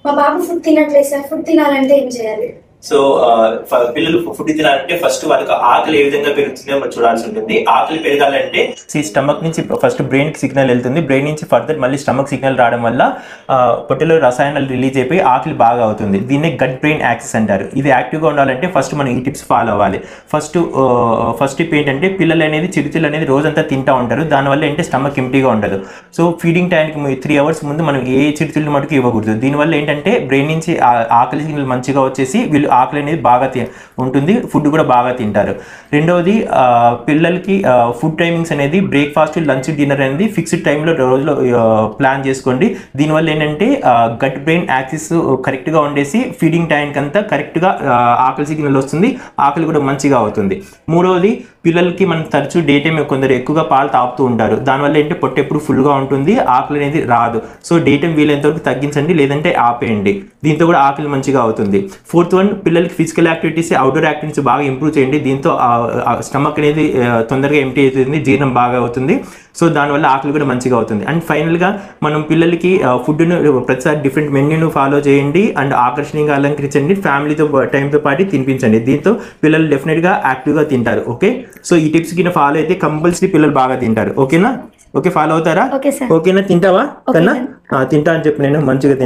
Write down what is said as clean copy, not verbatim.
మా బాబు ఫుడ్ తినట్లేదు sir. Food తినాలంటే ఏం చేయాలి? సో పిల్లలు ఫుడ్ తినాలంటే ఫస్ట్ వాళ్ళకి ఆకలి ఏ విధంగా పెరుగుతుందో మనం చూడాల్సి ఉంటుంది. ఆకలి పెరగాలంటే స్టమక్ నుంచి ఫస్ట్ బ్రెయిన్ కి సిగ్నల్ వెళ్తుంది. బ్రెయిన్ నుంచి ఫర్దర్ మళ్ళీ స్టమక్ సిగ్నల్ రావడం వల్ల పొట్టలో రసాయనాలు రిలీజ్ అయిపోయి ఆకలి బాగా అవుతుంది. దీన్నే గట్ బ్రెయిన్ యాక్సిస్ అంటారు. ఇది యాక్టివ్గా ఉండాలంటే ఫస్ట్ మనం ఈ టిప్స్ ఫాలో అవ్వాలి. ఫస్ట్ టిప్ ఏంటంటే పిల్లలు అనేది చిరుతిళ్ళు అనేది రోజంతా తింటూ ఉంటారు. దానివల్ల ఏంటంటే స్టమక్ ఎంటీగా ఉండదు. సో ఫీడింగ్ టైంకి 3 hours ముందు మనం ఏ చిరుతిళ్ళు మటుకు ఇవ్వకూడదు. దీనివల్ల ఏంటంటే బ్రెయిన్ నుంచి ఆకలి సిగ్నల్ మంచిగా వచ్చేసి వీళ్ళు ఆకలి అనేది బాగా ఉంటుంది. ఫుడ్ కూడా బాగా తింటారు. రెండవది పిల్లలకి ఫుడ్ టైమింగ్స్ అనేది బ్రేక్ఫాస్ట్, లంచ్, డిన్నర్ అనేది ఫిక్స్డ్ టైంలో రోజులో ప్లాన్ చేసుకోండి. దీనివల్ల ఏంటంటే గట్ బ్రెయిన్ యాక్సిస్ కరెక్ట్గా ఉండేసి ఫీడింగ్ టైంకి అంతా కరెక్ట్గా ఆకలి సిగ్నల్ వస్తుంది. ఆకలి కూడా మంచిగా అవుతుంది. మూడవది పిల్లలకి మనం తరచూ డే టైం కొందరు ఎక్కువగా పాలు తాగుతూ ఉంటారు. దానివల్ల ఏంటంటే పొట్ట ఎప్పుడు ఫుల్గా ఉంటుంది, ఆకలి అనేది రాదు. సో డే టైం వీలైనంత వరకు తగ్గించండి, లేదంటే ఆపేయండి. దీంతో కూడా ఆకలి మంచిగా అవుతుంది. ఫోర్త్ వన్, పిల్లలకి ఫిజికల్ యాక్టివిటీస్, అవుట్డోర్ యాక్టివిటీస్ బాగా ఇంప్రూవ్ చేయండి. దీంతో స్టమక్ అనేది తొందరగా ఎంటీ అవుతుంది, జీర్ణం బాగా అవుతుంది. సో దానివల్ల ఆకలి కూడా మంచిగా అవుతుంది. అండ్ ఫైనల్గా మనం పిల్లలకి ఫుడ్ను ప్రతిసారి డిఫరెంట్ మెన్యూను ఫాలో చేయండి అండ్ ఆకర్షణీయంగా అలంకరించండి. ఫ్యామిలీతో టైంతో పాటు తినిపించండి. దీంతో పిల్లలు డెఫినెట్గా యాక్టివ్గా తింటారు. ఓకే, సో ఈ టిప్స్ కింద ఫాలో అయితే కంపల్సరీ పిల్లలు బాగా తింటారు. ఓకేనా? ఓకే, ఫాలో అవుతారా? ఓకేనా? తింటావా కన్నా? తింటా అని చెప్పి నేను మంచిగా తింటా.